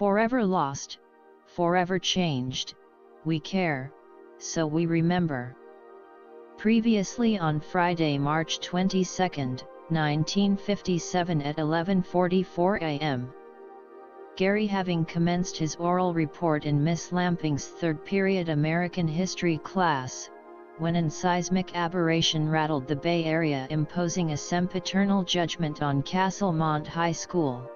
Forever lost, forever changed, we care, so we remember. Previously on Friday, March 22, 1957 at 11:44 a.m. Gary, having commenced his oral report in Miss Lamping's third period American history class, when an seismic aberration rattled the Bay Area, imposing a sempiternal judgment on Castlemont High School.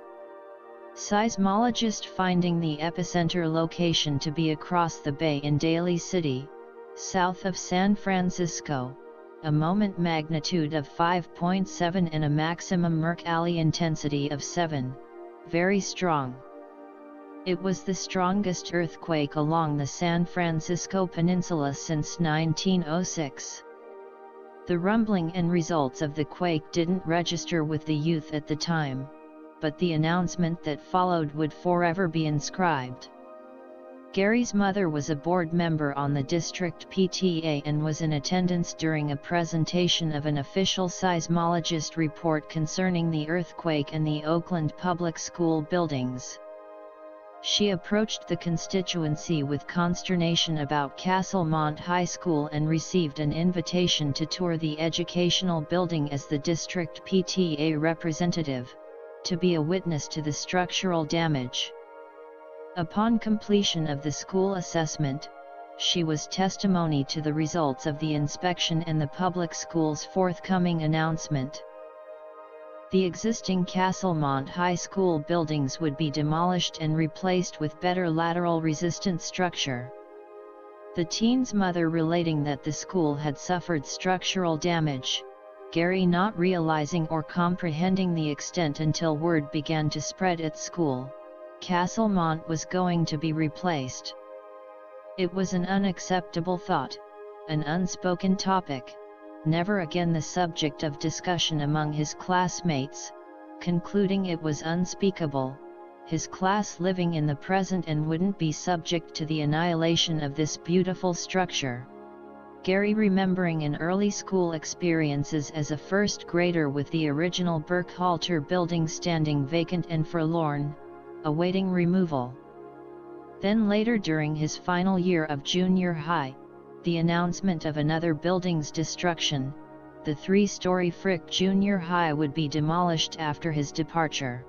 Seismologist finding the epicenter location to be across the bay in Daly City, south of San Francisco, a moment magnitude of 5.7 and a maximum Mercalli intensity of 7, very strong. It was the strongest earthquake along the San Francisco Peninsula since 1906. The rumbling and results of the quake didn't register with the youth at the time, but the announcement that followed would forever be inscribed. Gary's mother was a board member on the district PTA and was in attendance during a presentation of an official seismologist report concerning the earthquake and the Oakland public school buildings. She approached the constituency with consternation about Castlemont High School and received an invitation to tour the educational building as the district PTA representative, to be a witness to the structural damage. Upon completion of the school assessment, she was testimony to the results of the inspection and the public school's forthcoming announcement. The existing Castlemont High School buildings would be demolished and replaced with better lateral resistant structure. The teen's mother relating that the school had suffered structural damage, Gary not realizing or comprehending the extent until word began to spread at school. Castlemont was going to be replaced. It was an unacceptable thought, an unspoken topic, never again the subject of discussion among his classmates, concluding it was unspeakable, his class living in the present and wouldn't be subject to the annihilation of this beautiful structure. Gary, remembering in early school experiences as a first grader with the original Burkhalter building standing vacant and forlorn, awaiting removal. Then later during his final year of junior high, the announcement of another building's destruction, the 3-story Frick Junior High would be demolished after his departure.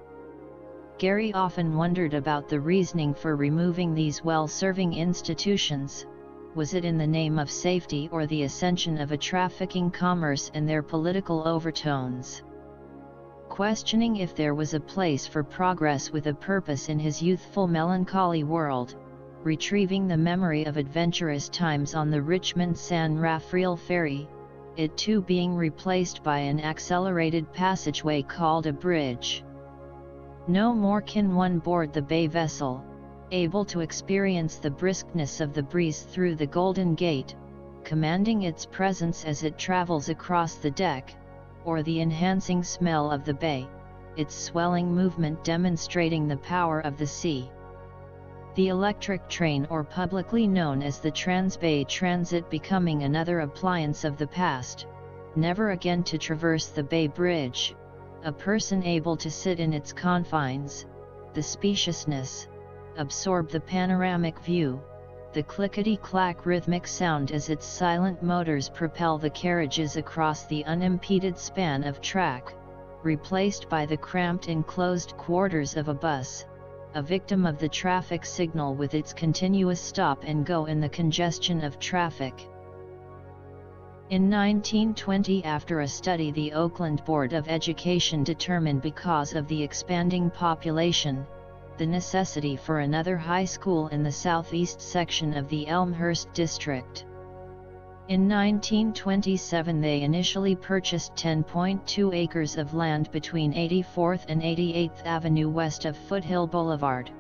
Gary often wondered about the reasoning for removing these well-serving institutions. Was it in the name of safety or the ascension of a trafficking commerce and their political overtones? Questioning if there was a place for progress with a purpose in his youthful melancholy world, retrieving the memory of adventurous times on the Richmond-San Rafael ferry, it too being replaced by an accelerated passageway called a bridge. No more can one board the bay vessel, able to experience the briskness of the breeze through the Golden Gate, commanding its presence as it travels across the deck, or the enhancing smell of the bay, its swelling movement demonstrating the power of the sea. The electric train, or publicly known as the Transbay Transit, becoming another appliance of the past, never again to traverse the Bay Bridge, a person able to sit in its confines, the spaciousness, absorb the panoramic view, the clickety-clack rhythmic sound as its silent motors propel the carriages across the unimpeded span of track, replaced by the cramped enclosed quarters of a bus, a victim of the traffic signal with its continuous stop and go in the congestion of traffic. In 1920, after a study the Oakland Board of Education determined, because of the expanding population, the necessity for another high school in the southeast section of the Elmhurst district. In 1927 they initially purchased 10.2 acres of land between 84th and 88th Avenue west of Foothill Boulevard.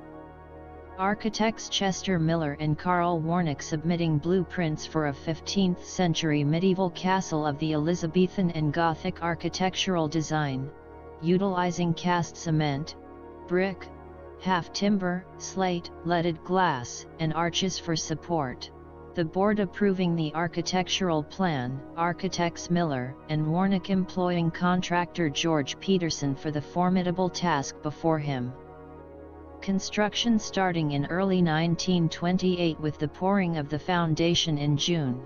Architects Chester Miller and Carl Warnock submitting blueprints for a 15th-century medieval castle of the Elizabethan and Gothic architectural design, utilizing cast cement, brick, half-timber, slate, leaded glass, and arches for support. The board approving the architectural plan, architects Miller and Warnock employing contractor George Peterson for the formidable task before him. construction starting in early 1928 with the pouring of the foundation in June.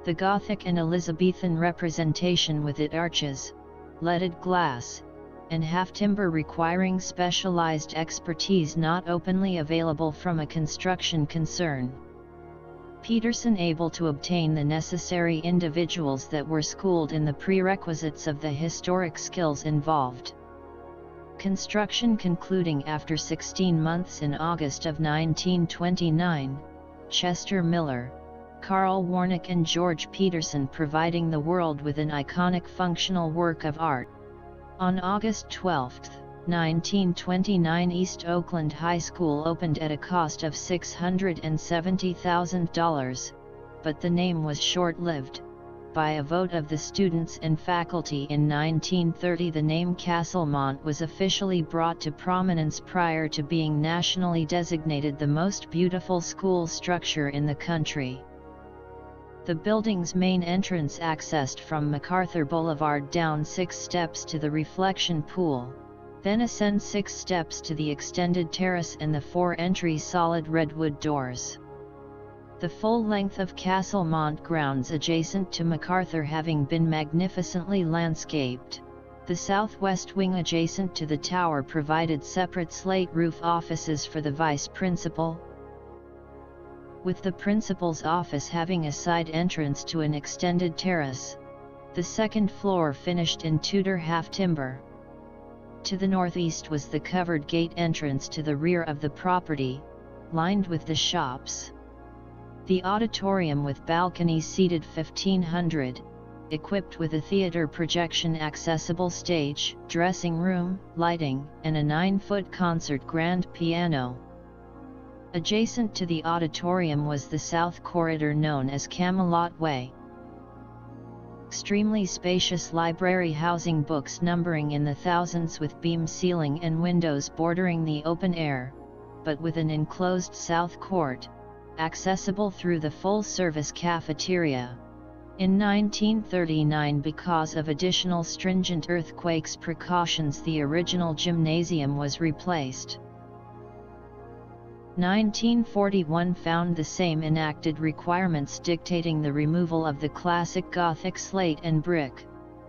The Gothic and Elizabethan representation with its arches, leaded glass, and half-timber requiring specialized expertise not openly available from a construction concern. Peterson able to obtain the necessary individuals that were schooled in the prerequisites of the historic skills involved. Construction concluding after 16 months in August of 1929, Chester Miller, Carl Warnock and George Peterson providing the world with an iconic functional work of art. On August 12, 1929, East Oakland High School opened at a cost of $670,000, but the name was short-lived. By a vote of the students and faculty in 1930, the name Castlemont was officially brought to prominence prior to being nationally designated the most beautiful school structure in the country. The building's main entrance accessed from MacArthur Boulevard down 6 steps to the reflection pool, then ascend 6 steps to the extended terrace and the 4 entry solid redwood doors. The full length of Castlemont grounds adjacent to MacArthur having been magnificently landscaped, the southwest wing adjacent to the tower provided separate slate roof offices for the vice principal, with the principal's office having a side entrance to an extended terrace, the second floor finished in Tudor half-timber. To the northeast was the covered gate entrance to the rear of the property, lined with the shops. The auditorium with balconies seated 1,500, equipped with a theater projection accessible stage, dressing room, lighting, and a 9-foot concert grand piano. Adjacent to the auditorium was the south corridor known as Camelot Way. Extremely spacious library housing books numbering in the thousands with beam ceiling and windows bordering the open air, but with an enclosed south court, accessible through the full-service cafeteria. In 1939, because of additional stringent earthquakes precautions, the original gymnasium was replaced. 1941 found the same enacted requirements dictating the removal of the classic Gothic slate and brick,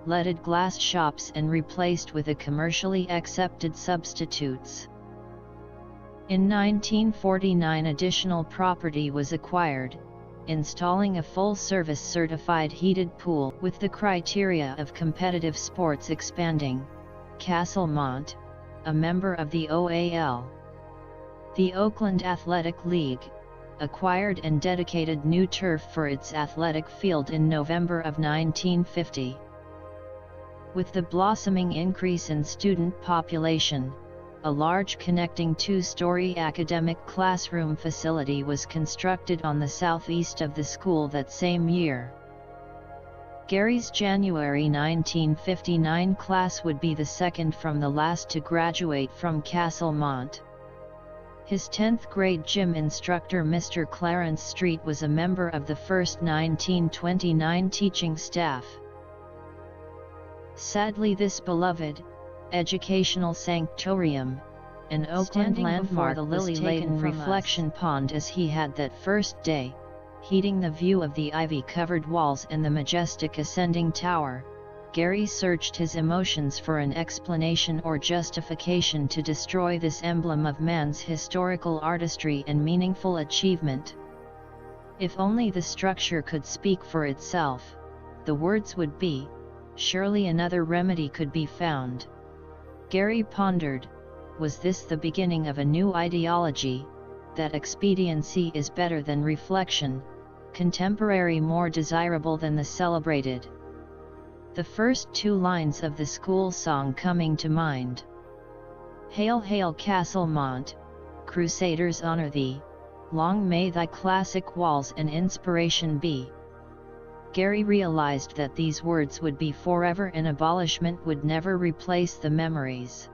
leaded glass shops and replaced with a commercially accepted substitutes. In 1949 additional property was acquired, installing a full-service certified heated pool with the criteria of competitive sports expanding. Castlemont, a member of the OAL. The Oakland Athletic League, acquired and dedicated new turf for its athletic field in November of 1950. With the blossoming increase in student population, a large connecting 2-story academic classroom facility was constructed on the southeast of the school that same year. Gary's January 1959 class would be the second from the last to graduate from Castlemont. His 10th grade gym instructor Mr. Clarence Street was a member of the first 1929 teaching staff. Sadly, this beloved, educational sanctorium, an Oakland landmark, the lily-laden reflection pond as he had that first day, heeding the view of the ivy-covered walls and the majestic ascending tower, Gary searched his emotions for an explanation or justification to destroy this emblem of man's historical artistry and meaningful achievement. If only the structure could speak for itself, the words would be, surely another remedy could be found. Gary pondered, was this the beginning of a new ideology, that expediency is better than reflection, contemporary more desirable than the celebrated? The first 2 lines of the school song coming to mind. Hail, hail Castlemont, Crusaders honor thee, long may thy classic walls an inspiration be. Gary realized that these words would be forever and abolishment would never replace the memories.